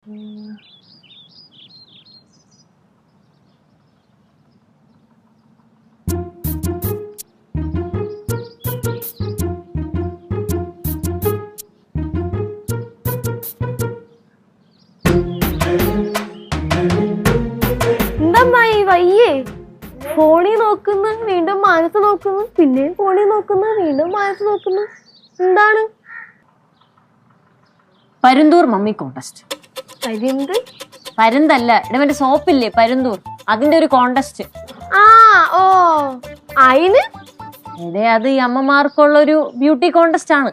വയ്യേ ഫോണിൽ നോക്കുന്നു, വീണ്ടും മനസ്സ് നോക്കുന്നു, പിന്നെയും ഫോണിൽ നോക്കുന്നു, വീണ്ടും മനസ്സ് നോക്കുന്നു. എന്താണ്? പരുന്തൂർ മമ്മി കോണ്ടസ്റ്റ്. പരുന്തല്ല, ഇടവന്റെ സോപ്പില്ലേ പരുന്തൂർ, അതിന്റെ ഒരു കോണ്ടസ്റ്റ്. ഓ അയിന് അത് ഈ അമ്മമാർക്കുള്ള ഒരു ബ്യൂട്ടി കോണ്ടസ്റ്റ് ആണ്.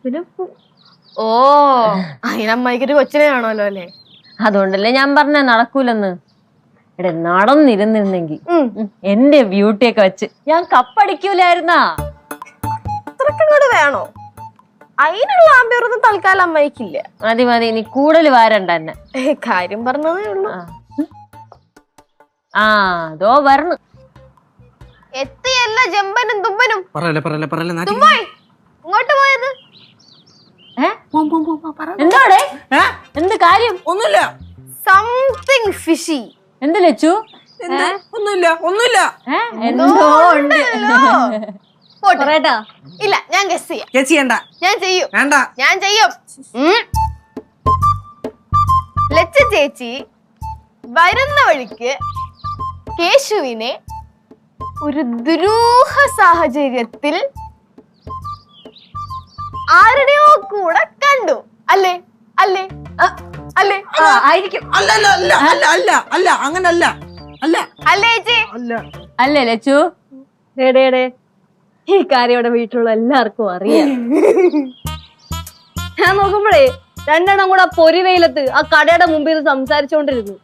പിന്നെ ഓ അതിനമ്മയ്ക്കൊരു കൊച്ചിനെ കാണുമല്ലോ അല്ലേ? അതുകൊണ്ടല്ലേ ഞാൻ പറഞ്ഞ നടക്കൂലെന്ന്. ഇവിടെ നടന്നിരുന്നിരുന്നെങ്കി എന്റെ ബ്യൂട്ടിയൊക്കെ വെച്ച് ഞാൻ കപ്പടിക്കൂലായിരുന്നാ. അത്രക്കങ്ങോട്ട് വേണോ? അതിനുള്ള ആമ്പിയറൊന്നും തൽക്കാലം അമ്മയ്ക്കില്ല. മതി മതി, നീ കൂടുതൽ വാരണ്ട എന്നെ. കാര്യം പറഞ്ഞതേ ഉള്ളൂ. അതോ വരണം. എത്തിയല്ല ജമ്പനും തുമ്പനും. ഇങ്ങോട്ട് പോയത് എന്താടെ? എന്ത് കാര്യം? ഒന്നുമില്ല. Something fishy. എന്ത് ലച്ചു? ഒന്നുമില്ല. എന്തോ ഉണ്ട്. ഇല്ല, ഞാൻ ഗസ് ചെയ്യാം. ഞാൻ ചെയ്യും. ലച്ച ചേച്ചി വരുന്ന വഴിക്ക് കേശുവിനെ ഒരു ദുരൂഹ സാഹചര്യത്തിൽ ആരുടെയോ കൂടെ കണ്ടു. അല്ലേ? ആയിരിക്കും. അല്ലേ ലച്ചു? ഈ കാര്യം ഇവിടെ വീട്ടിലുള്ള എല്ലാവർക്കും അറിയാം. ഞാൻ നോക്കുമ്പോഴേ രണ്ടെണ്ണം കൂടെ പൊരി വെയിലത്ത് ആ കടയുടെ മുമ്പിൽ സംസാരിച്ചോണ്ടിരുന്നു.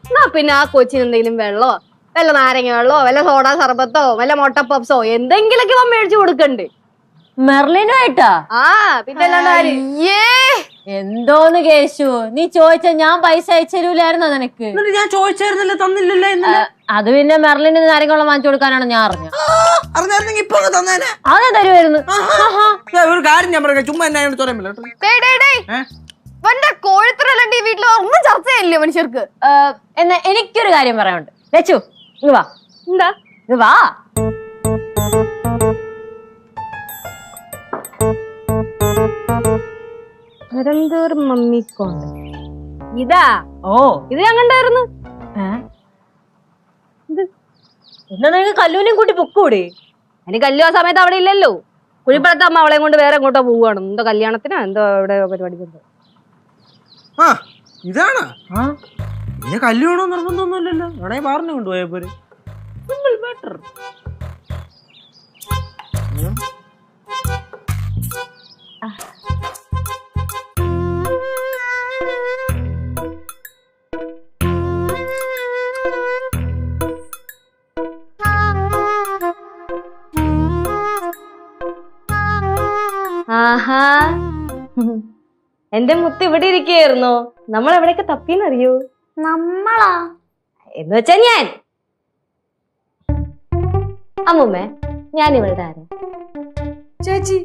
എന്നാ പിന്നെ ആ കൊച്ചിന് എന്തെങ്കിലും വെള്ളമോ വല്ല നാരങ്ങ വെള്ളമോ വല്ല സോഡാ സർബത്തോ വല്ല മുട്ട പപ്സോ എന്തെങ്കിലൊക്കെ മേടിച്ചു കൊടുക്കണ്ടേ? മെർലിനുമായിട്ടാ? പിന്നെ എന്തോന്ന് കേശു, നീ ചോദിച്ച ഞാൻ പൈസ അയച്ചരൂലായിരുന്നോ നിനക്ക്? ഞാൻ ചോദിച്ചായിരുന്നല്ലോ, തന്നില്ലല്ലോ. അത് പിന്നെ മെർലിന് നാരങ്ങളും വാങ്ങിച്ചു കൊടുക്കാനാണ് ഞാൻ അറിഞ്ഞത്. അതെ തരുമായിരുന്നു. കോഴിത്തറല്ലേ വീട്ടിൽ ഒന്നും ചർച്ചയില്ലേ മനുഷ്യർക്ക്? എന്നാ എനിക്കൊരു കാര്യം പറയാനുണ്ട്. ലച്ചു ഇങ്ങ് വാ. എന്താ? ഇങ്ങ് വാ. പരന്തൂർ മമ്മി കോണ്ടസ്റ്റ് ഇതാ? ഇത് ഞാൻ കണ്ടായിരുന്നു. എന്നാ നിനക്ക് കല്ലൂനെയും കൂട്ടി പൊക്കൂടെ? അതിന് കല്ലു ആ സമയത്ത് അവിടെ ഇല്ലല്ലോ. കുഴിപ്പുറത്ത് അമ്മ അവളെയും കൊണ്ട് വേറെ എങ്ങോട്ടോ പോവുകയാണ്. എന്തോ കല്യാണത്തിനോ എന്തോ ഇവിടെ പരിപാടിക്ക്. ഇതാണ് കല്യാണോ നിർബന്ധമൊന്നുമില്ലല്ലോ. വേണേ പറഞ്ഞു കൊണ്ടുപോയ പോരെ. ആഹാ, എന്റെ മുത്ത് ഇവിടെ ഇരിക്കുകയായിരുന്നോ? നമ്മൾ എവിടെയൊക്കെ തപ്പിന്നറിയോ? നമ്മളാ എന്ന് വെച്ചാ ഞാൻ. അമ്മൂമ്മേ, ഞാൻ ഇവളുടെ ആരാ? ചേച്ചി.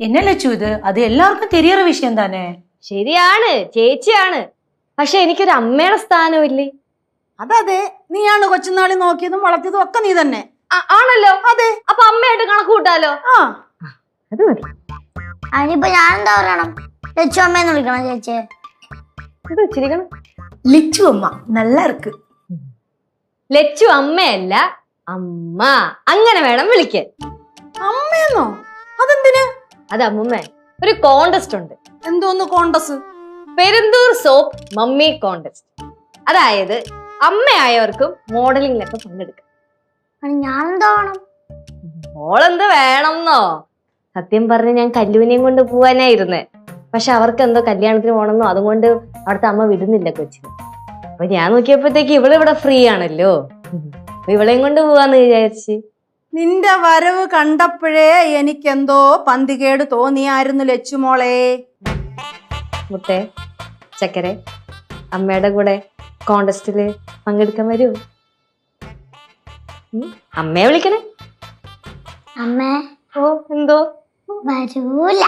എന്നെ ലച്ചു, ഇത് അത് എല്ലാവർക്കും തെരിയറ വിഷയം തന്നെ. ശരിയാണ്, ചേച്ചിയാണ്. പക്ഷെ എനിക്കൊരു അമ്മയുടെ സ്ഥാനമില്ലേ? അതെ, നീയാണ് കൊച്ചുനാളി നോക്കിയതും വളർത്തിയതും ഒക്കെ നീ തന്നെ. ആണല്ലോ. അതെ, അപ്പൊ അമ്മയായിട്ട് കണക്ക് കൂട്ടാലോ? അത് മതി. അതിനിപ്പോ ഞാൻ എന്താ പറയണം? ലച്ചു അമ്മയെന്ന് വിളിക്കണം ചേച്ചി. ലച്ചു അമ്മ നല്ല ഇருக்கு. ലച്ചു അമ്മയല്ല, അമ്മ. അങ്ങനെ വേണം വിളിക്കാൻ. അമ്മയെന്നോ? അതെന്തിന്? അത് അമ്മൂമ്മ, ഒരു കോണ്ടസ്റ്റ് ഉണ്ട്. എന്തോന്ന് contest? Perunthoor soap mummy contest. അതായത് അമ്മയായവർക്കും മോഡലിംഗിലൊക്കെ പങ്കെടുക്കാം. ഞാൻ എന്താ വേണം? മോളെന്ത് വേണമെന്നോ? സത്യം പറഞ്ഞ് ഞാൻ കല്ലുവിനെയും കൊണ്ട് പോവാനായിരുന്നേ. പക്ഷെ അവർക്ക് എന്തോ കല്യാണത്തിന് പോകണമെന്നോ, അതുകൊണ്ട് അവിടുത്തെ അമ്മ വിടുന്നില്ല കൊച്ചിന്. അപ്പൊ ഞാൻ നോക്കിയപ്പോഴത്തേക്ക് ഇവളിവിടെ ഫ്രീ ആണല്ലോ, ഇവളെയും കൊണ്ട് പോവാന്ന് വിചാരിച്ച്. നിന്റെ വരവ് കണ്ടപ്പോഴേ എനിക്കെന്തോ പന്തികേട് തോന്നിയായിരുന്നു ലച്ചുമോളെ. മുത്തേ, ചക്കരെ, അമ്മയുടെ കൂടെ കോണ്ടസ്റ്റില് പങ്കെടുക്കാൻ വരൂ. അമ്മയെ വിളിക്കണേ. അമ്മേ. ഓ, എന്തോ? വരൂല.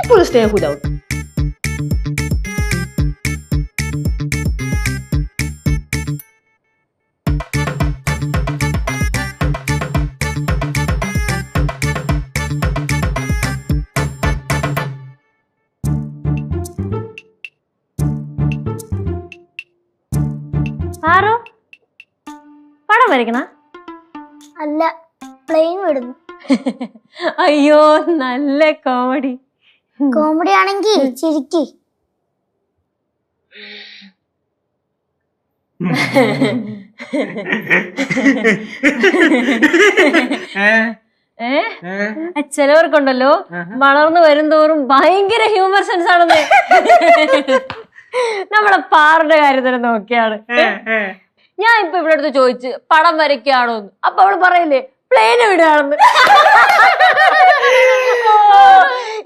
Full stay without. പാറു പടം വരയ്ക്കണ? അല്ല, പ്ലെയിൻ വിടുന്നു. അയ്യോ നല്ല കോമഡി. കോമഡി ആണെങ്കിൽ ചിരിക്കി. ചിലവർക്കുണ്ടല്ലോ വളർന്നു വരുംതോറും ഭയങ്കര ഹ്യൂമർ സെൻസ് ആണെന്ന്. നമ്മളെ പാറിന്റെ കാര്യത്തിൽ നോക്കിയാണ്. ഞാൻ ഇപ്പൊ ഇവിടെ അടുത്ത് ചോദിച്ച് പടം വരയ്ക്കാണോ, അപ്പൊ അവള് പറയില്ലേ പ്ലെയിന് വിടുകയാണെന്ന്.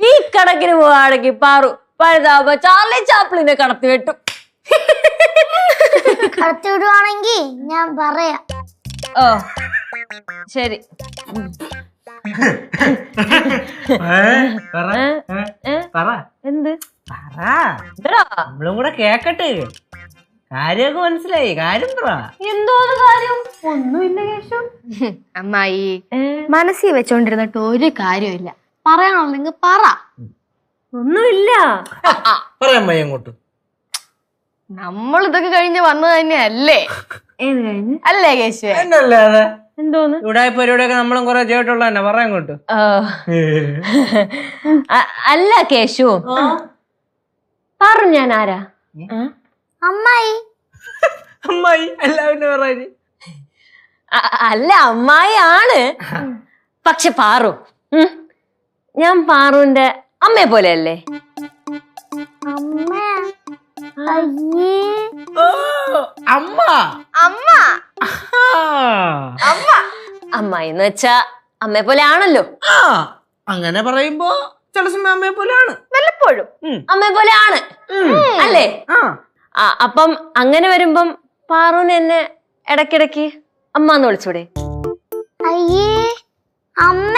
ഈ കണക്കിന് പോവാണെങ്കിൽ പാറു പഴുതാവുമ്പോ ചാർലി ചാപ്ലിനെ കടത്തി വെട്ടും. കടത്തി വിടുവാണെങ്കിൽ ഞാൻ പറയാം. ഓ ശരി. എന്ത് നമ്മളും കൂടെ കേക്കട്ടെ. കാര്യമൊക്കെ മനസ്സിലായി. കാര്യം പറ. എന്തോന്ന് കാര്യം? ഒന്നുമില്ല കേശു. അമ്മായി മനസ്സിൽ വെച്ചോണ്ടിരുന്നിട്ട് ഒരു കാര്യമില്ല. പറയാണോ നിങ്ങൾ പറ. ഒന്നുമില്ല. പറയാൻ വയ്യ അങ്ങോട്ട്. നമ്മൾ ഇതൊക്കെ കഴിഞ്ഞ് വന്നത് തന്നെയല്ലേ? ഏത് കഴിഞ്ഞ്? അല്ലേ കേശു? എന്നല്ലാതെ എന്തോന്ന് ഇവിടെ പരിപാടിയൊക്കെ നമ്മളും കുറെ ചെയ്തിട്ടുള്ള തന്നെ. പറയാൻ അങ്ങോട്ട്. അല്ല കേശു, പറഞ്ഞു ഞാൻ ആരാ? അമ്മായി. അമ്മായി എല്ലാവരും പറയാ. അല്ല അമ്മായി ആണ്. പക്ഷെ പാറു, ഞാൻ പാറുവിന്റെ അമ്മയെ പോലെ അല്ലേ? അമ്മ. അയ്യേ. ഓ അമ്മ. അമ്മ അമ്മ അമ്മായി എന്ന് വെച്ചാ അമ്മയെ പോലെ ആണല്ലോ. ആ അങ്ങനെ പറയുമ്പോ ചില സമയം അമ്മയെ പോലെയാണ്. വല്ലപ്പോഴും അമ്മയെ പോലെ ആണ് അല്ലേ? അപ്പം അങ്ങനെ വരുമ്പം പാറുവിന് എന്നെ ഇടയ്ക്കിടയ്ക്ക് അമ്മന്ന് വിളിച്ചൂടെ? അയ്യേ, അമ്മ.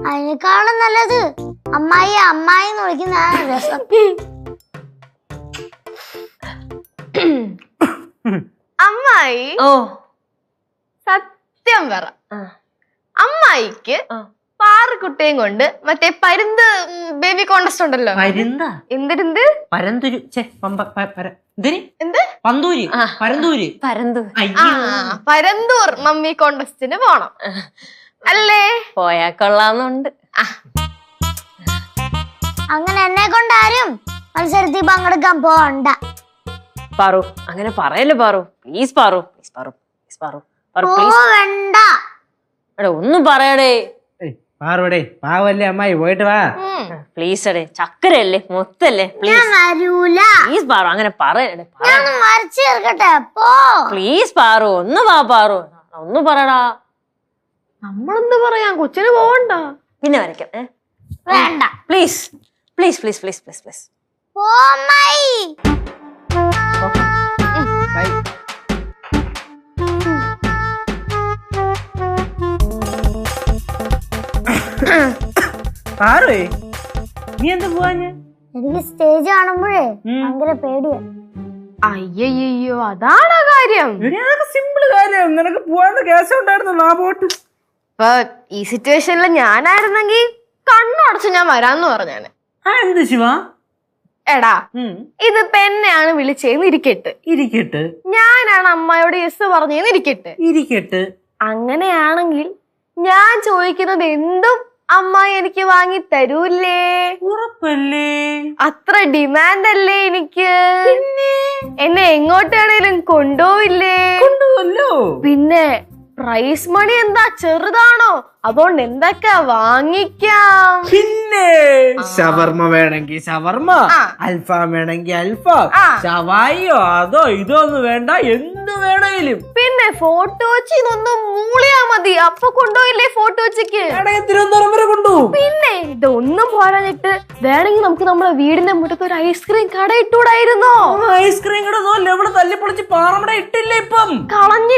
അതിനേക്കാളും നല്ലത് അമ്മായി അമ്മായി എന്ന് വിളിക്കുന്നതാണ് രസം. അമ്മായി ഓ സത്യം പറ, അമ്മായിക്ക് പാറക്കുട്ടിയും കൊണ്ട് മറ്റേ പരുന്ത് ബേബി കോണ്ടസ്റ്റ് ഉണ്ടല്ലോ. എന്തിരുന്ത് പരന്തൂര് എന്ത് പന്തൂര് പരന്തൂര് പരന്തു. പരന്തൂർ മമ്മി കോണ്ടസ്റ്റിന് പോണം അല്ലേ? പോയാ കൊള്ളാന്നുണ്ട്. അങ്ങനെ എന്നെ കൊണ്ടാരും മത്സരത്തിൽ പങ്കെടുക്കാൻ പോവണ്ട. പാറു അങ്ങനെ പറയല്ലേ Paru. Please Paru, please Paru, please Paru, Paru please. പോവണ്ട. ഒന്നും പറയടേ. പാറുവടേ പാവല്ലേ അമ്മായി, പോയിട്ട് വാ പ്ലീസ് അടേ. ചക്കരയല്ലേ മൊത്തല്ലേ? പ്ലീസ് വരൂല. പ്ലീസ് പാറു അങ്ങനെ പറയടേ. ഞാൻ വരച്ചു തീർക്കട്ടെ. പോ. പ്ലീസ് പാറു ഒന്ന് വാ പാറു, ഒന്ന് പറടാ. നമ്മളെന്ത് പറയാം, കൊച്ചിന് പോവണ്ട. പിന്നെ വരയ്ക്കാം. വേണ്ട. Please please please please please please. പോ അമ്മായി. പാറുവേ നീ എന്താ പോവാഞ്ഞ? എനിക്ക് സ്റ്റേജ് കാണുമ്പോഴേ ഭയങ്കര പേടിയാ. അയ്യോ അതാണ് കാര്യം. സിമ്പിൾ കാര്യം. നിനക്ക് പോവാന്ന് കേസ് ഉണ്ടായിരുന്നു. ആ പോട്ട്. ഇപ്പൊ ഈ സിറ്റുവേഷനിൽ ഞാനായിരുന്നെങ്കിൽ കണ്ണടച്ച് ഞാൻ വരാന്ന് പറഞ്ഞാണ്. എന്ത് ശിവ? എടാ ഇതിപ്പോ എന്നെയാണ് വിളിച്ചേന്ന് ഇരിക്കട്ടെ. ഇരിക്കട്ടെ. ഞാനാണ് അമ്മായോട് യെസ് പറഞ്ഞേന്ന് ഇരിക്കട്ടെ. ഇരിക്കട്ടെ. അങ്ങനെയാണെങ്കിൽ ഞാൻ ചോദിക്കുന്നത് എന്തും അമ്മായി എനിക്ക് വാങ്ങി തരൂല്ലേ? ഉറപ്പല്ലേ? അത്ര ഡിമാൻഡ് അല്ലേ എനിക്ക്? എന്നെ എങ്ങോട്ടാണേലും കൊണ്ടുപോവില്ലേ? കൊണ്ടുപോവല്ലോ. പിന്നെ പ്രൈസ് മണി എന്താ ചെറുതാണോ? അതുകൊണ്ട് എന്തൊക്കെ വാങ്ങിക്കാം. പിന്നെ ഷവർമ വേണമെങ്കിൽ ഷവർമ, അൽഫാം വേണമെങ്കിൽ അൽഫാം, ഷവായിയോ അതോ ഇതോ ഒന്നും വേണ്ട, എന്ത് വേണമെങ്കിലും. പിന്നെ ഫോട്ടോ വെച്ചിന്നൊന്നും മൂളിയാ മതി, അപ്പൊ കൊണ്ടുപോയില്ലേ ഫോട്ടോ വെച്ചിക്ക്? തിരുവനന്തപുരം വരെ കൊണ്ടുപോകും. പിന്നെ ഇതൊന്നും പോരാഞ്ഞിട്ട് വേണമെങ്കിൽ നമുക്ക് നമ്മുടെ വീടിന്റെ മുറ്റത്ത് ഒരു ഐസ്ക്രീം കട ഇട്ടൂടായിരുന്നോ? ഐസ്ക്രീം കട ഇവിടെ തല്ലിപ്പൊളി പൊളിച്ച് പാറമട ഇട്ടില്ലേ ഇപ്പം? കളഞ്ഞു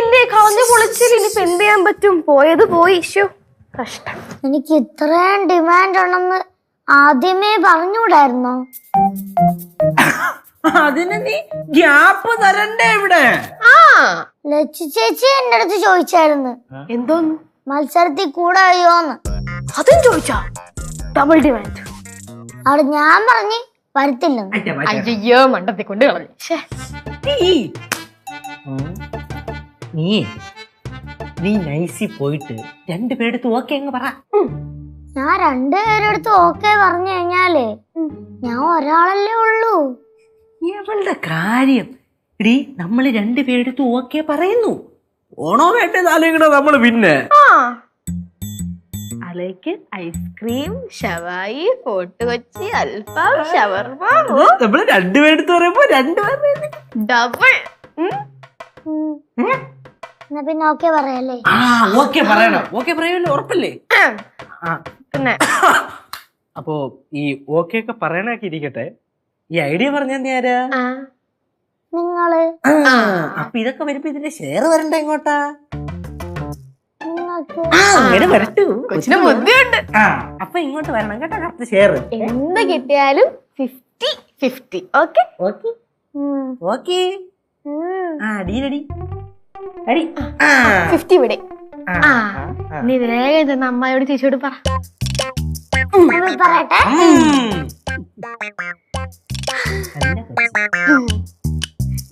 പൊളിച്ചില്ല. ഇനിയിപ്പോ എന്ത് ചെയ്യാൻ പറ്റും? പോയത് പോയി. കഷ്ടം. എനിക്ക് ഇത്രയും ഡിമാൻഡ് ഉണ്ടെന്ന് ആദ്യമേ പറഞ്ഞുകൂടായിരുന്നോ? അതിന് നീ ഗ്യാപ്പ് തരണ്ടേ ഇവിടെ? ലച്ചു ചേച്ചി എന്റെ അടുത്ത് ചോദിച്ചായിരുന്നു എന്തോന്ന്? മത്സരത്തിൽ കൂടെ അയ്യോന്ന്. അതും ചോദിച്ചാ? Double demand. അവിടെ ഞാൻ പറഞ്ഞ് വരത്തില്ലെന്ന്. അയ്യോ, മണ്ടത്തി കൊണ്ട് കളഞ്ഞു. നീ നൈസി പോയിട്ട് രണ്ടുപേരെടുത്ത് ഓക്കെ അങ്ങ് പറ. ഞാൻ രണ്ടുപേരെടുത്ത് ഓക്കെ പറഞ്ഞു കഴിഞ്ഞാലേ ഞാൻ ഒരാളല്ലേ ഉള്ളൂ. ഇവളുടെ കാര്യം ഇടി, നമ്മള് രണ്ടുപേരെടുത്ത് ഓക്കെ പറയുന്നു. ഓണോ വേണ്ടതാലോചിക്കണോ നമ്മള്? പിന്നെ അലേക്ക് ഐസ്ക്രീം, ഷവായി, ഫോർട്ട് കൊച്ചി, അൽഫാം, ഷവർമ. നമ്മള് രണ്ടുപേരെടുത്ത് പറയുമ്പോ രണ്ടുപേരെ ഡബിൾ. എന്നാ പിന്നെ ഓക്കെ പറയല്ലേ? ഓക്കെ പറയണം. ഓക്കെ പറയുമല്ലോ, ഉറപ്പല്ലേ? പിന്നെ അപ്പോ ഈ ഓക്കെ ഒക്കെ പറയണൊക്കെ ഇരിക്കട്ടെ, ഈ ഐഡിയ പറഞ്ഞ ആരാ? നിങ്ങള്. അപ്പൊ ഇതൊക്കെ വരുമ്പോ ഇതിന്റെ ഷെയർ വരണ്ട എങ്ങോട്ടാ? നിങ്ങൾക്ക്. അങ്ങനെ വരട്ടു. കൊച്ചിന് ബുദ്ധിയുണ്ട്. അപ്പൊ ഇങ്ങോട്ട് വരണം കേട്ടോ, കറക്റ്റ് ഷെയർ. എന്ത് കിട്ടിയാലും 50-50. Okay okay okay. ഡീലടി അടി. 50 ഇവിടെ. നീ വേഗം ചെന്ന് അമ്മായോട് ചേച്ചിയോട് പറ. പറയട്ടെ.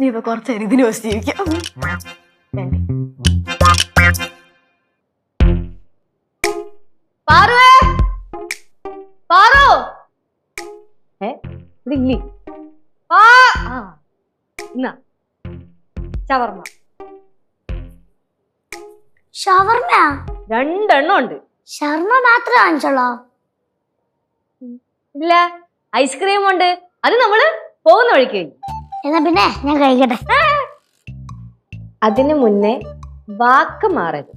നീ ഇപ്പൊ കുറച്ചേരം ഇതിന് വെച്ച് ജീവിക്കാം. ഷവർമ്മ ഷവർമ്മ 2 എണ്ണം ഉണ്ട്. ഷവർമ്മ മാത്രമേ വാങ്ങിച്ചോളോ? ഇല്ല, ഐസ്ക്രീം ഉണ്ട്. അത് നമ്മള് പോകുന്ന വഴിക്ക്. എന്നാ പിന്നെ ഞാൻ കഴിക്കട്ടെ. അതിനു മുന്നേ വാക്ക് മാറരുത്.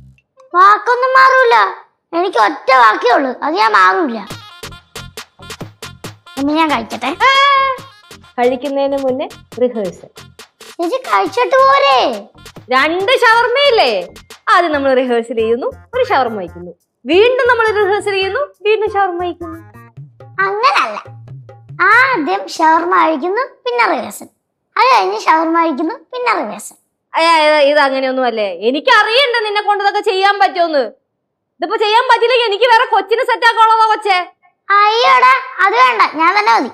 വാക്കൊന്നും മാറൂല. എനിക്ക് ഒറ്റ വാക്കേ ഉള്ളു, അത് ഞാൻ മാറൂല. ഞാൻ കഴിക്കട്ടെ. കഴിക്കുന്നതിന് മുന്നേ റിഹേഴ്സൽ. ചേച്ചി കഴിച്ചിട്ട് പോരെ? 2 ഷവർമ്മയില്ലേ? ആദ്യം നമ്മൾ റിഹേഴ്സൽ ചെയ്യുന്നു, ഒരു ഷവർമ്മ വയ്ക്കുന്നു. വീണ്ടും നമ്മൾ റിഹേഴ്സൽ ചെയ്യുന്നു, വീണ്ടും ഷവർമ്മ വയ്ക്കുന്നു. അങ്ങനല്ല, ആദ്യം ഷവർമ്മ കഴിക്കുന്നു, പിന്നെ റിഹേഴ്സൽ. അത് കഴിഞ്ഞ് ഷവർമ്മ കഴിക്കുന്നു, പിന്നെ റിഹേഴ്സൽ. ഇത് അങ്ങനെയൊന്നും അല്ലേ. എനിക്ക് അറിയണ്ട നിന്നെ കൊണ്ട് ഇതൊക്കെ ചെയ്യാൻ പറ്റുമെന്ന്. ഇതിപ്പോ ചെയ്യാൻ പറ്റില്ലെങ്കിൽ എനിക്ക് വേറെ കൊച്ചിന് സെറ്റ് ആക്കാനുള്ളതാ കൊച്ചേ. അയ്യോടാ, അത് വേണ്ട, ഞാൻ തന്നെ മതി.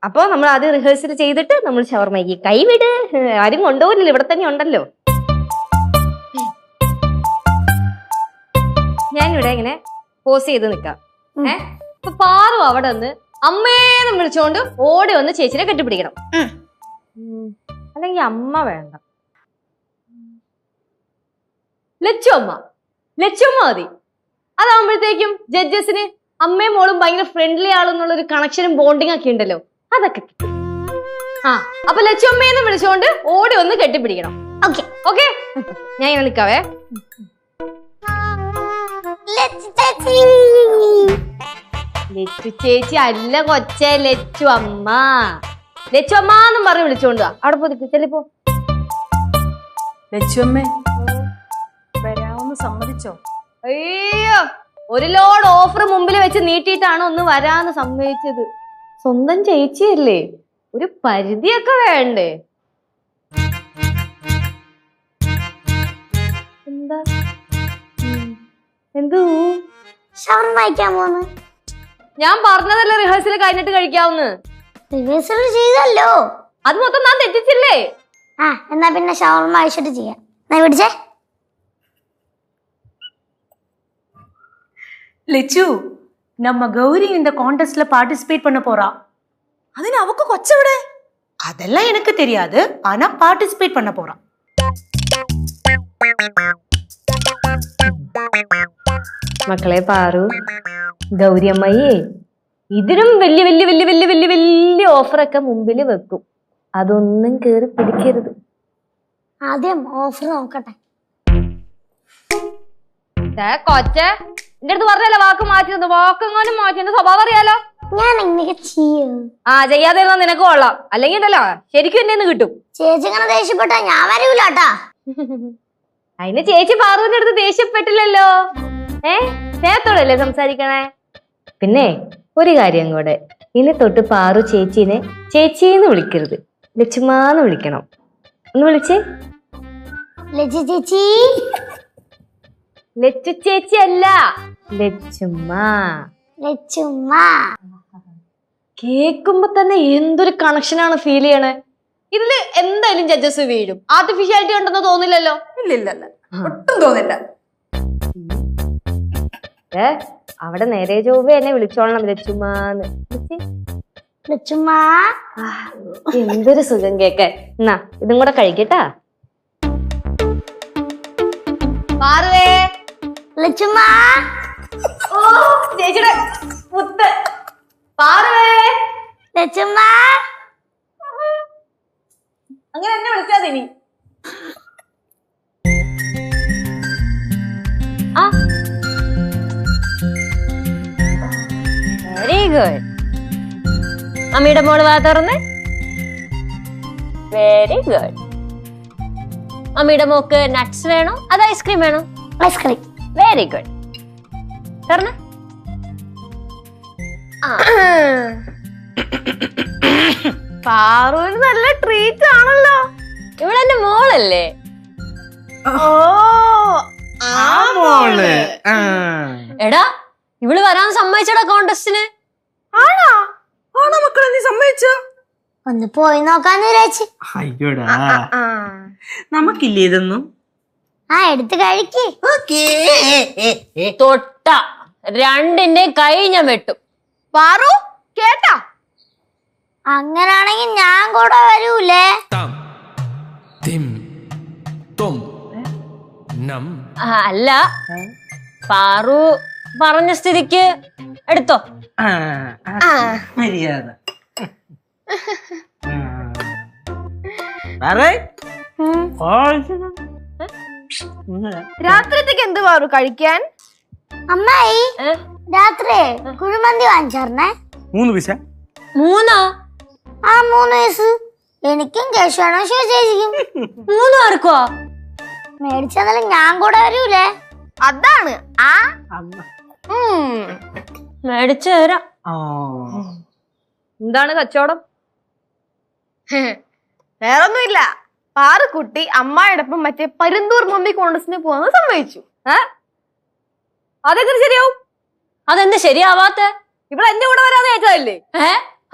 അപ്പൊ നമ്മൾ ആദ്യം റിഹേഴ്സൽ ചെയ്തിട്ട് നമ്മൾ ഷവർമ്മയ്ക്ക്. കൈവിട്, ആരും കൊണ്ടുപോകില്ലല്ലോ, ഇവിടെ തന്നെ ഉണ്ടല്ലോ. ഞാനിവിടെ ഇങ്ങനെ പോസ് ചെയ്ത് നിക്കാം. ഇപ്പൊ പാറു അവിടെ നിന്ന് അമ്മേന്ന് വിളിച്ചോണ്ട് ഓടി വന്ന് ചേച്ചിനെ കെട്ടിപ്പിടിക്കണം. അല്ലെങ്കിൽ അമ്മ വേണ്ട, ലച്ചുമ്മ മതി. അതാകുമ്പോഴത്തേക്കും ജഡ്ജസിന് അമ്മയും മോളും ഭയങ്കര ഫ്രണ്ട്ലി ആളെന്നുള്ളൊരു കണക്ഷനും ബോണ്ടിങ് ഒക്കെ ഉണ്ടല്ലോ, അതൊക്കെ കിട്ടും. അപ്പൊ ലച്ചുമ്മേന്ന് വിളിച്ചോണ്ട് ഓടി വന്ന് കെട്ടിപ്പിടിക്കണം. ഓക്കെ ഞാൻ ഇങ്ങനെ നിക്കാവേ. ലച്ചു ചേച്ചി അല്ല കൊച്ചേ, ലച്ചു അമ്മ. ലച്ചു അമ്മ എന്നും പറഞ്ഞ് വിളിച്ചോണ്ട് അവിടെ പോയി ചെല്ലിപ്പോ. ലച്ചുമ്മേ, വരാമെന്ന് സമ്മതിച്ചോ? അയ്യോ, ഒരു ലോഡ് ഓഫർ മുമ്പിൽ വെച്ച് നീട്ടിയിട്ടാണ് ഒന്ന് വരാന്ന് സമ്മതിച്ചത്. സ്വന്തം ചേച്ചിയല്ലേ, ഒരു പരിധിയൊക്കെ വേണ്ടേ? എന്താ എന്തോ ഷവർമ്മ കഴിക്കാൻ പോന്ന്? ഞാൻ പറഞ്ഞതല്ലേ റിഹേഴ്സൽ കഴിഞ്ഞിട്ട് കഴിക്കാവുന്ന്. റിഹേഴ്സൽ ചെയ്തല്ലോ. അത് മൊത്തം ഞാൻ തെറ്റിച്ചില്ലേ? എന്നാ പിന്നെ ഷവർമ്മ കഴിച്ചിട്ട് ചെയ്യാം. പിടിച്ചേ. லெச்சு, நம்ம கௌரி இந்த கான்டெஸ்ட்ல பார்ட்டிசிபேட் பண்ண போறா. അതിന് അവക്ക് കൊച്ചവിടെ? அதெல்லாம் எனக்கு தெரியாது, ஆனா பார்ட்டிசிபேட் பண்ண போறா. മക്കളെ പാറു, ഗൗരി അമ്മയെ ഇതിനും വലിയ വലിയ വലിയ വലിയ വലിയ വലിയ ഓഫറൊക്കെ മുമ്പിൽ വെക്കും. അതൊന്നും കേറി പിടിക്കരുത്. ആദ്യം ഓഫർ നോക്കട്ടെ. കൊച്ചെ എന്റെ അടുത്ത് പറഞ്ഞല്ലേ വാക്ക് മാറ്റിയത്. വാക്കെങ്ങാനും മാറ്റി, എന്റെ സ്വഭാവം അറിയാലോ. ഞാൻ ഇങ്ങനെയൊക്കെ ചെയ്യും. ആ ചെയ്യാതെ ഇരുന്നാ നിനക്ക് കൊള്ളാം, അല്ലെങ്കിൽ ഉണ്ടല്ലോ ശരിക്കും എന്നെ കിട്ടും. ചേച്ചി ഇങ്ങനെ ദേഷ്യപ്പെട്ടാ ഞാൻ വരൂല കേട്ടാ. അതിന് ചേച്ചി പാറുവിന്റെ അടുത്ത് ദേഷ്യപ്പെട്ടില്ലല്ലോ. സ്നേഹത്തോടല്ലേ സംസാരിക്കണേ. പിന്നെ ഒരു കാര്യം കൂടെ, ഇനി തൊട്ട് പാറു ചേച്ചീനെ ചേച്ചീന്ന് വിളിക്കരുത്, ലച്ചുമാന്ന് വിളിക്കണം. ഒന്ന് വിളിച്ചേ. ലച്ചു ചേച്ചി. ലച്ചു ചേച്ചി അല്ല, ലച്ചുമ്മ. ലച്ചുമ്മ. കേക്കുമ്പോ തന്നെ എന്തൊരു കണക്ഷനാണ് ഫീൽ ചെയ്യണേ. ഇതില് എന്തായാലും ജഡ്ജസ് വീഴും. ആർട്ടിഫിഷ്യാലിറ്റി ഉണ്ടെന്ന് തോന്നില്ലല്ലോ. ഇല്ല ഒട്ടും തോന്നില്ല. അവിടെ നേരെ ചൊവ്വ എന്നെ വിളിച്ചോളണം ലച്ചുമാന്ന്. ലച്ചുമ്മ. എന്തൊരു സുഖം കേക്കാൻ. എന്നാ ഇതും കൂടെ കഴിക്കട്ടാ. പാറുവേ. ലച്ചുമ്മ. ഓ ചേച്ചിയുടെ മുത്ത്. പാറുവേ. ലച്ചുമ്മ. അങ്ങനെ എന്നെ വിളിച്ചാ ഇനി. Very good. അമ്മയുടെ മോള് വാ തുറന്ന്. Very good. അമ്മയുടെ മോക്ക് നട്ട്സ് വേണോ അത് ഐസ്ക്രീം വേണോ? ഐസ്ക്രീം. Very good. തുറന്ന്. പാറൂര് നല്ല ട്രീറ്റ് ആണല്ലോ. ഇവളെന്റെ മോളല്ലേ? എടാ ഇവള് വരാൻ സമ്മതിച്ചടാ കോണ്ടസ്റ്റിന്. ആണോ മക്കളെ, നീ സമ്മതിച്ചോ? ഒന്ന് പോയി നോക്കാന്ന് വിചാരിച്ചു. അയ്യോടാ, നമുക്കില്ലേ ഇതൊന്നും. എടുത്ത് കഴിക്ക്. തൊട്ട രണ്ടിന്റെ കൈ ഞാൻ വെട്ടും. പാറു കേട്ടാ? അങ്ങനാണെങ്കിൽ ഞാൻ കൂടെ വരൂലേ? അല്ല, പാറു പറഞ്ഞ സ്ഥിതിക്ക് എടുത്തോ. മര്യാദ. രാത്രിത്തേക്ക് എന്ത് പാറു കഴിക്കാൻ? അമ്മായി രാത്രി കുഴിമന്തി വാങ്ങിച്ചേർന്നേ. 3 പൈസ. 3? 3 വയസ്സ്. എനിക്കും കേശുവാണോ ശിവചേച്ചിക്കും. 3 പേർക്കോ? മേടിച്ചെന്നാലും ഞാൻ കൂടെ വരൂലേ? അതാണ്. മേടിച്ചു തരാം. എന്താണ് കച്ചവടം? വേറൊന്നുമില്ല. പാറുക്കുട്ടി അമ്മായിടൊപ്പം മറ്റേ പരുന്തൂർ മമ്മി കോൺഗ്രസിന് പോവാന്ന് സമ്മതിച്ചു. അതെങ്ങനെ ശരിയാവും? അതെന്ത് ശരിയാവാത്ത? ഇവിടെ എന്റെ കൂടെ വരാന്ന് ചോദിച്ചതല്ലേ?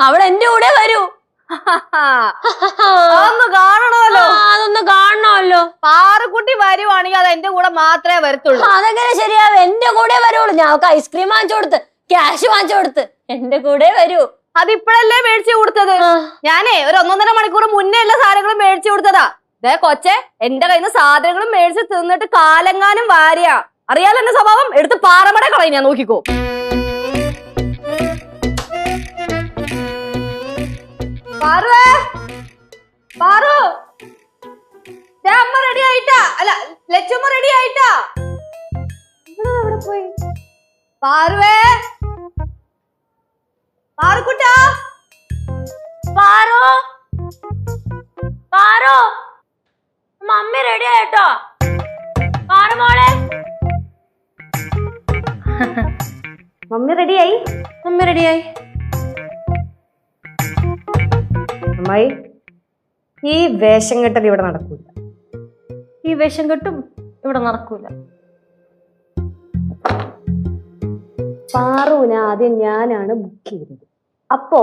അവിടെ എന്റെ കൂടെ വരൂ. അതൊന്ന് കാണണമല്ലോ. അതൊന്ന് കാണണമല്ലോ. പാറുക്കുട്ടി വരുവാണെങ്കിൽ അത് എന്റെ കൂടെ മാത്രമേ വരത്തുള്ളൂ. അതെങ്ങനെ ശരിയാവും? എന്റെ കൂടെ വരുള്ളൂ. ഞങ്ങൾക്ക് ഐസ്ക്രീം വാങ്ങിച്ചു കൊടുത്ത്, ക്യാഷ് വാങ്ങിച്ചു കൊടുത്ത് എന്റെ കൂടെ വരൂ. അതിപ്പോഴല്ലേ മേടിച്ചു കൊടുത്തത്? ഞാനേ ഒരു 1.5 മണിക്കൂർ മുന്നേ എല്ലാ സാധനങ്ങളും മേടിച്ചു കൊടുത്തതാ. ദേ കൊച്ചെ, എന്റെ കയ്യിൽ നിന്ന് സാധനങ്ങളും മേടിച്ച് തിന്നിട്ട് കാലെങ്ങാനും വാരിയാ. അറിയാലോ എന്റെ സ്വഭാവം. എടുത്ത് പാറമട കളയും ഞാൻ. നോക്കിക്കോ. പാറുവേ, പാറു, അമ്മ റെഡി ആയിട്ടാ? അല്ല, ലച്ചുമ്മ റെഡി ആയിട്ടാ? ഇവിടെ പോയി? പാറുവേ, പാറുക്കുട്ടാ, പാറു, പാറു, മമ്മി റെഡി ആയിട്ടോ? പാറു മോളെ. മമ്മി റെഡിയായി. മമ്മി റെഡിയായി. അമ്മായി, ഈ വേഷം കെട്ടൽ ഇവിടെ നടക്കൂല. ഈ വേഷം കെട്ടും ഇവിടെ നടക്കൂല. പാറുവിനെ ആദ്യം ഞാനാണ് ബുക്ക് ചെയ്തത്. അപ്പോ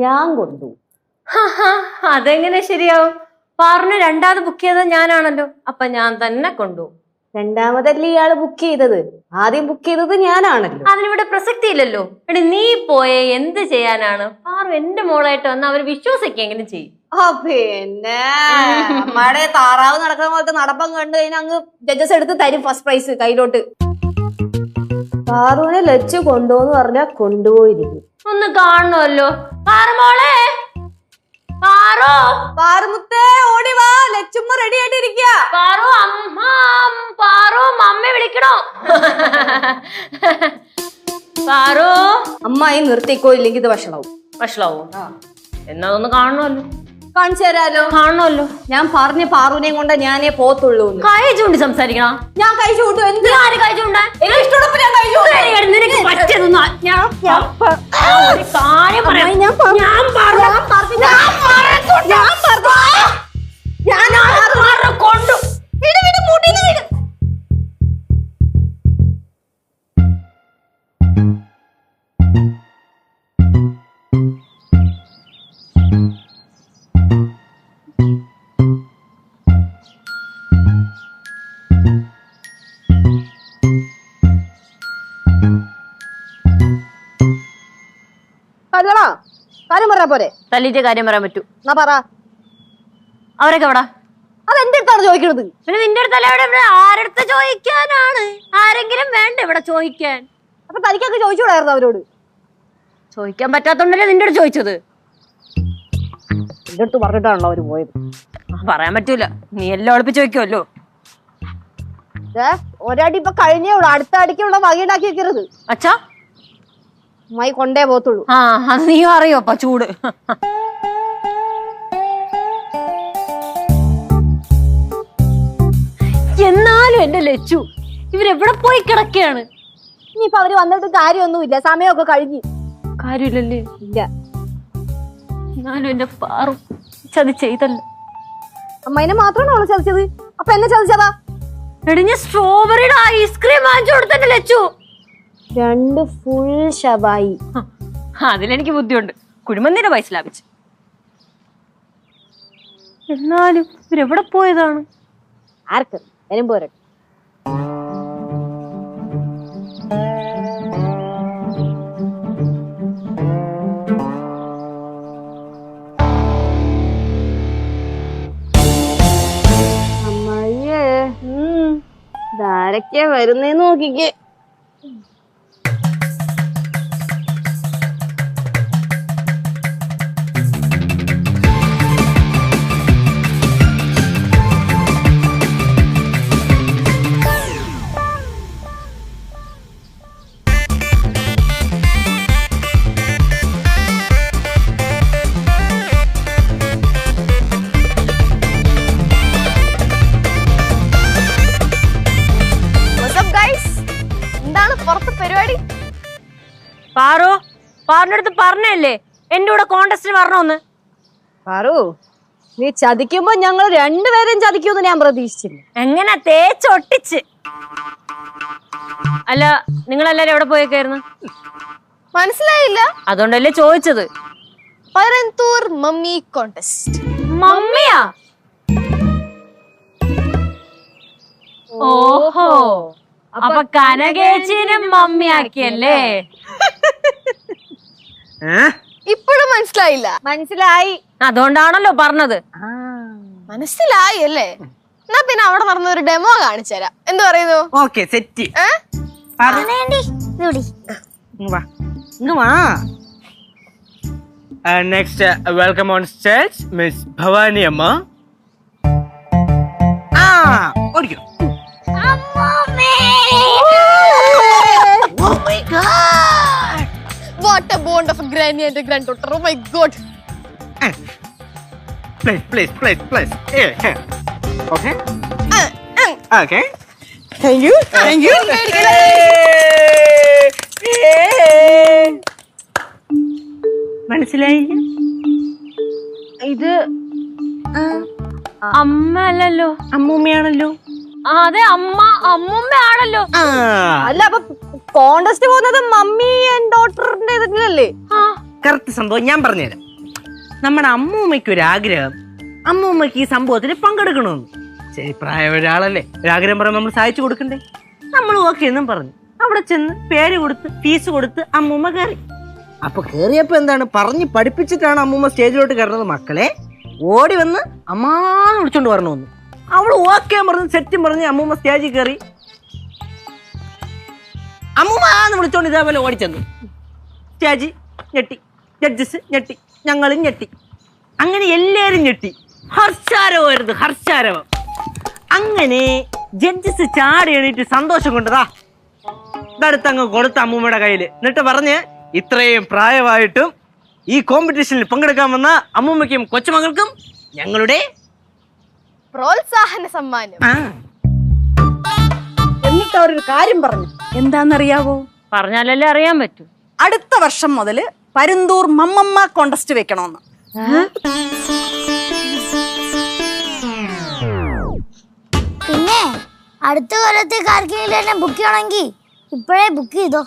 ഞാൻ കൊണ്ടുപോകും. അതെങ്ങനെ ശരിയാവും? പാറിന് രണ്ടാമത് ബുക്ക് ചെയ്തത് ഞാനാണല്ലോ. അപ്പൊ ഞാൻ തന്നെ കൊണ്ടുപോകും. രണ്ടാമതല്ലേ ഇയാള് ബുക്ക് ചെയ്തത്? ആദ്യം ബുക്ക് ചെയ്തത് ഞാനാണല്ലോ. അതിനിവിടെ പ്രസക്തി ഇല്ലല്ലോ. എടി നീ പോയെ എന്ത് ചെയ്യാനാണ്? പാറു എന്റെ മോളായിട്ട് വന്ന് അവര് വിശ്വസിക്കെങ്കിലും ചെയ്യും. പിന്നെ അമ്മയുടെ താറാവ് നടക്കുന്ന പോലത്തെ നടപ്പം കണ്ടു കഴിഞ്ഞാൽ അങ്ങ് ജഡ്ജസ് എടുത്ത് തരും ഫസ്റ്റ് പ്രൈസ് കയ്യിലോട്ട്. പാറുവിനെ ലച്ചു കൊണ്ടുപോന്ന് പറഞ്ഞാ കൊണ്ടുപോയിരിക്കും. ഒന്ന് കാണണമല്ലോ. പാറുമോളെ, പാറു, പാറുമുത്തേ ഓടി വാ. ലച്ചുമ്മ റെഡി ആയിട്ടിരിക്കുക. പാറു, അമ്മ, പാറു മമ്മി വിളിക്കണോ? പാറു. അമ്മായി നിർത്തിക്കോ, ഇല്ലെങ്കിൽ ഇത് വഷളാവും. വഷളാവോ? എന്നാ അതൊന്ന് കാണണമല്ലോ. കാണിച്ചു തരാലോ. കാണണമല്ലോ. ഞാൻ പറഞ്ഞ പാറുവിനെയും കൊണ്ട് ഞാനേ പോത്തുള്ളൂ. കൈ ചൂണ്ടി സംസാരിക്കണ. ഞാൻ കൈ ചൂട്ടു. ആര് കൈ ചൂണ്ട? നിനക്ക് പറ്റിയതൊന്നും കൊണ്ടു. കാര്യം പറയാ പോരെ? തല്ലിന്റെ കാര്യം പറയാൻ പറ്റൂ. എന്നാ പറ. അവരൊക്കെ എവിടാ? അതെന്റെ അടുത്താണ് ചോദിക്കണത്. പിന്നെ നിന്റെ അടുത്തല്ല ഇവിടെ ആരടുത്ത് ചോദിക്കാനാണ്? ആരെങ്കിലും വേണ്ട ഇവിടെ ചോദിക്കാൻ. അപ്പൊ തനിക്കൊക്കെ ചോദിച്ചുകൂടായിരുന്നു അവരോട്? ചോദിക്കാൻ പറ്റാത്തോണ്ടല്ലേ നിന്റെ അടുത്ത് ചോദിച്ചത്. എന്റെ അടുത്ത് പറഞ്ഞിട്ടാണല്ലോ അവര് പോയത്. പറയാൻ പറ്റൂല, നീ എല്ലാം ഒളിപ്പിച്ച് ചോദിക്കുമല്ലോ. ഒരടി ഇപ്പൊ കഴിഞ്ഞേ ഉള്ളു, അടുത്ത അടിക്കുള്ള വകയുണ്ടാക്കി വെക്കരുത്. അച്ഛാ അമ്മായി കൊണ്ടേ പോത്തുള്ളൂ. ആ അത് നീയും അറിയോ അപ്പ ചൂട്. എന്നാലും എന്റെ ലച്ചു ഇവരെവിടെ പോയി കിടക്കുകയാണ്? ഇനിയിപ്പൊ അവര് വന്നിട്ട് കാര്യമൊന്നുമില്ല, സമയമൊക്കെ കഴിഞ്ഞു. കാര്യമില്ലല്ലേ? ഇല്ല. എന്നാലും എന്റെ പാറും ചതി ചെയ്തല്ല. അമ്മേനെ മാത്രമാണോ അവള് ചതിച്ചത്? അപ്പൊ എന്നെ ചതിച്ചതാ? എടി ഞാൻ സ്ട്രോബെറിയുടെ ഐസ്ക്രീം വാങ്ങിച്ചു കൊടുത്തന്നെ ലച്ചു. 2 ഫുൾ ശബായി. അതിലെനിക്ക് ബുദ്ധിയുണ്ട്, കുഴിമന്തിയുടെ പൈസ ലാഭിച്ചു. എന്നാലും ഇവരെവിടെ പോയതാണ്? ആർക്ക് വരും പോരെ. അമ്മയ്യേ, ധാരക്കാ വരുന്നേന്ന് നോക്കിക്കേ. പാറിന്റെ അടുത്ത് പറഞ്ഞല്ലേ എന്റെ കൂടെ കോണ്ടസ്റ്റിന് വരണോന്ന്? പാറു, നീ ചതിക്കുമ്പോ ഞങ്ങൾ രണ്ടുപേരും ചതിക്കുമെന്ന് ഞാൻ പ്രതീക്ഷിച്ചില്ല. എങ്ങനെ തേച്ചൊട്ടിച്ച്. അല്ല നിങ്ങളെല്ലാരും എവിടെ പോയേക്കായിരുന്നു? മനസ്സിലായില്ല. അതുകൊണ്ടല്ലേ ചോദിച്ചത്. Paranthoor mummy contest. മമ്മിയാ? ഓഹോ, അപ്പൊ കനകേച്ചിനും മമ്മിയാക്കിയല്ലേ? ഇപ്പോഴും മനസ്സിലായില്ല? മനസ്സിലായി. അതുകൊണ്ടാണല്ലോ പറഞ്ഞത്. മനസ്സിലായി അല്ലേ? എന്നാ പിന്നെ അവിടെ നടന്ന ഒരു ഡെമോ കാണിച്ചു തരാം. എന്ത് പറയുന്നു? Okay set. Next welcome on stage miss Bhavani അമ്മ. ഓടിക്കോ. Oh my god! What a bond of a granny and a granddaughter. Oh my god! Please. Okay. Okay. Thank you. മനസ്സിലായില്ല? ഇത് അമ്മ അല്ലല്ലോ, അമ്മൂമ്മയാണല്ലോ. അതെ അമ്മൂമ്മയാണല്ലോ. അല്ല, അപ്പൊ കോണ്ടസ്റ്റ് പോകുന്നത് മമ്മി ആൻഡ് ഡോട്ടറിന്റെ ഇതിലല്ലേ? കറക്റ്റ് സംഭവം ഞാൻ പറഞ്ഞുതരാം. നമ്മുടെ അമ്മൂമ്മയ്ക്ക് ഒരു ആഗ്രഹം, അമ്മൂമ്മയ്ക്ക് ഈ സംഭവത്തിൽ പങ്കെടുക്കണമെന്ന്. ശരി, പ്രായ ഒരാളല്ലേ, ഒരാഗ്രഹം പറയുമ്പോൾ നമ്മൾ സഹായിച്ചു കൊടുക്കണ്ടേ? നമ്മൾ ഓക്കെ എന്നും പറഞ്ഞു അവിടെ ചെന്ന് പേര് കൊടുത്ത് ഫീസ് കൊടുത്ത് അമ്മൂമ്മ കയറി. അപ്പൊ കേറിയപ്പോ എന്താണ് പറഞ്ഞ് പഠിപ്പിച്ചിട്ടാണ് അമ്മൂമ്മ സ്റ്റേജിലോട്ട് കയറുന്നത്. മക്കളെ ഓടി വന്ന് അമ്മാന്ന് വിളിച്ചോണ്ട് വരണമെന്ന് അവള് ഓക്കെ പറഞ്ഞു, സെറ്റും പറഞ്ഞ് അമ്മൂമ്മ സ്റ്റേജിൽ കയറി. അമ്മൂമ്മന്ന് വിളിച്ചോണ്ട് ഇതേപോലെ ഓടിച്ചെന്നു. സ്റ്റേജ് ഞെട്ടി, ജഡ്ജസ് ഞെട്ടി, ഞങ്ങളും ഞെട്ടി, അങ്ങനെ എല്ലാരും ഞെട്ടി. ഹർഷാരവമായിരുന്നു, ഹർഷാരവം. അങ്ങനെ ജഡ്ജസ് ചാടി എണീറ്റ് സന്തോഷം കൊണ്ടതാ ഇതടുത്തങ്ങ് കൊടുത്ത അമ്മൂമ്മയുടെ കയ്യില്. എന്നിട്ട് പറഞ്ഞ് ഇത്രയും പ്രായമായിട്ടും ഈ കോമ്പറ്റീഷനിൽ പങ്കെടുക്കാൻ വന്ന അമ്മൂമ്മയ്ക്കും കൊച്ചുമകൾക്കും ഞങ്ങളുടെ പ്രോത്സാഹന സമ്മാനം. എന്നിട്ട് അവരൊരു കാര്യം പറഞ്ഞു. എന്താണെന്നറിയാവോ? പറഞ്ഞാലല്ലേ അറിയാൻ പറ്റൂ. അടുത്ത വർഷം മുതല് പരുന്തൂർ മമ്മമ്മ കോണ്ടസ്റ്റ് വെക്കണമെന്ന്. പിന്നെ അടുത്ത കൊല്ലത്തേക്ക് ആർക്കെങ്കിലും എന്നെ ബുക്ക് ചെയ്യണമെങ്കിൽ ഇപ്പോഴേ ബുക്ക് ചെയ്തോ.